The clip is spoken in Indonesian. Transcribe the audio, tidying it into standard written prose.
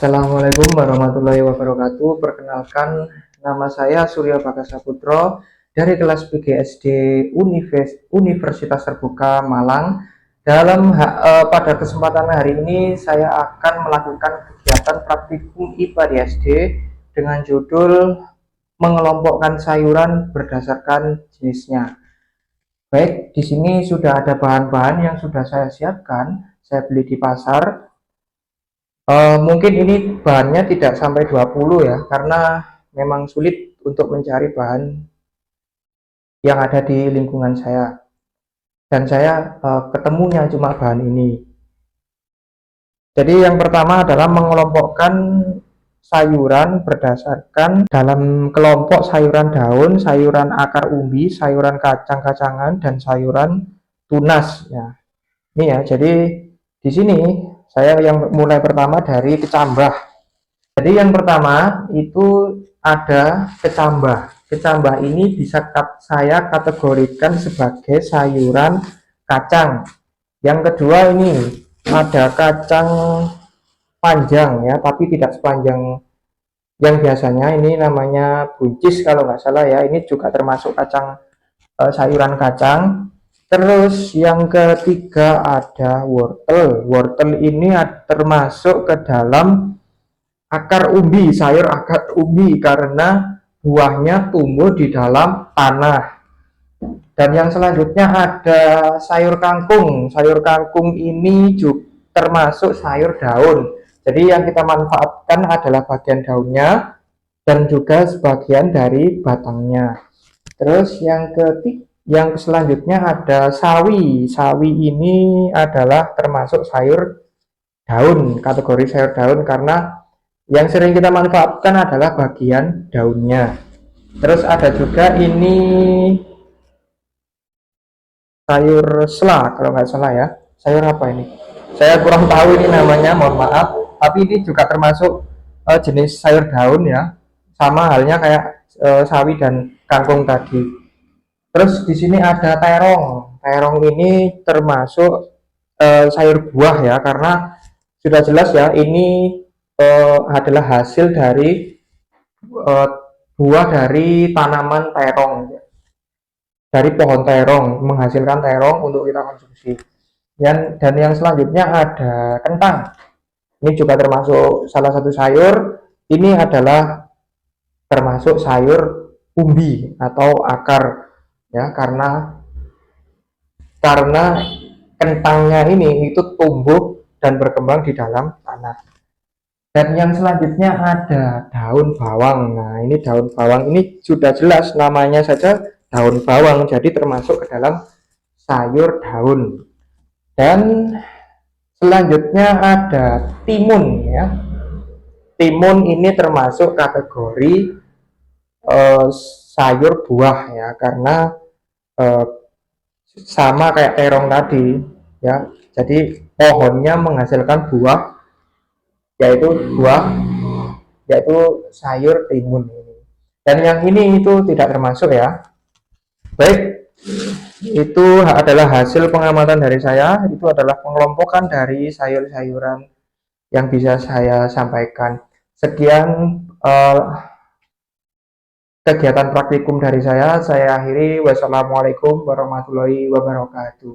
Assalamualaikum warahmatullahi wabarakatuh. Perkenalkan, nama saya Surya Bagas Saputro dari kelas PGSD Universitas Terbuka Malang. Pada kesempatan hari ini saya akan melakukan kegiatan praktikum IPA di SD dengan judul mengelompokkan sayuran berdasarkan jenisnya. Baik, di sini sudah ada bahan-bahan yang sudah saya siapkan. Saya beli di pasar. Mungkin ini bahannya tidak sampai 20 ya, karena memang sulit untuk mencari bahan yang ada di lingkungan saya. Dan saya ketemunya cuma bahan ini. Jadi yang pertama adalah mengelompokkan sayuran berdasarkan dalam kelompok sayuran daun, sayuran akar umbi, sayuran kacang-kacangan, dan sayuran tunas. Ya, ini ya. Jadi di sini saya yang mulai pertama dari kecambah. Jadi yang pertama itu ada kecambah. Kecambah ini bisa saya kategorikan sebagai sayuran kacang. Yang kedua ini ada kacang panjang ya, tapi tidak sepanjang yang biasanya, ini namanya buncis kalau nggak salah ya. Ini juga termasuk kacang, sayuran kacang. Terus yang ketiga ada wortel. Wortel ini termasuk ke dalam akar umbi, sayur akar umbi, karena buahnya tumbuh di dalam tanah. Dan yang selanjutnya ada sayur kangkung. Sayur kangkung ini juga termasuk sayur daun. Jadi yang kita manfaatkan adalah bagian daunnya dan juga sebagian dari batangnya. Terus yang selanjutnya ada sawi. Sawi ini adalah termasuk sayur daun, kategori sayur daun, karena yang sering kita manfaatkan adalah bagian daunnya. Terus ada juga ini sayur sela kalau nggak salah ya. Sayur apa ini? Saya kurang tahu ini namanya, mohon maaf. Tapi ini juga termasuk jenis sayur daun ya. Sama halnya kayak sawi dan kangkung tadi. Terus di sini ada terong. Terong ini termasuk sayur buah ya, karena sudah jelas ya ini adalah hasil dari uh, buah dari tanaman terong, dari pohon terong, menghasilkan terong untuk kita konsumsi. Dan yang selanjutnya ada kentang. Ini juga termasuk salah satu sayur. Ini adalah termasuk sayur umbi atau akar ya, karena kentangnya ini itu tumbuh dan berkembang di dalam tanah. Dan yang selanjutnya ada daun bawang. Nah, ini daun bawang ini sudah jelas namanya saja daun bawang, jadi termasuk ke dalam sayur daun. Dan selanjutnya ada timun ya. Timun ini termasuk kategori sayur buah ya, karena eh, sama kayak terong tadi ya. Jadi pohonnya menghasilkan buah, yaitu buah yaitu sayur timun ini. Dan yang ini itu tidak termasuk ya. Baik, itu adalah hasil pengamatan dari saya. Itu adalah pengelompokan dari sayur-sayuran yang bisa saya sampaikan. Sekian kegiatan praktikum dari saya. Saya akhiri. Wassalamualaikum warahmatullahi wabarakatuh.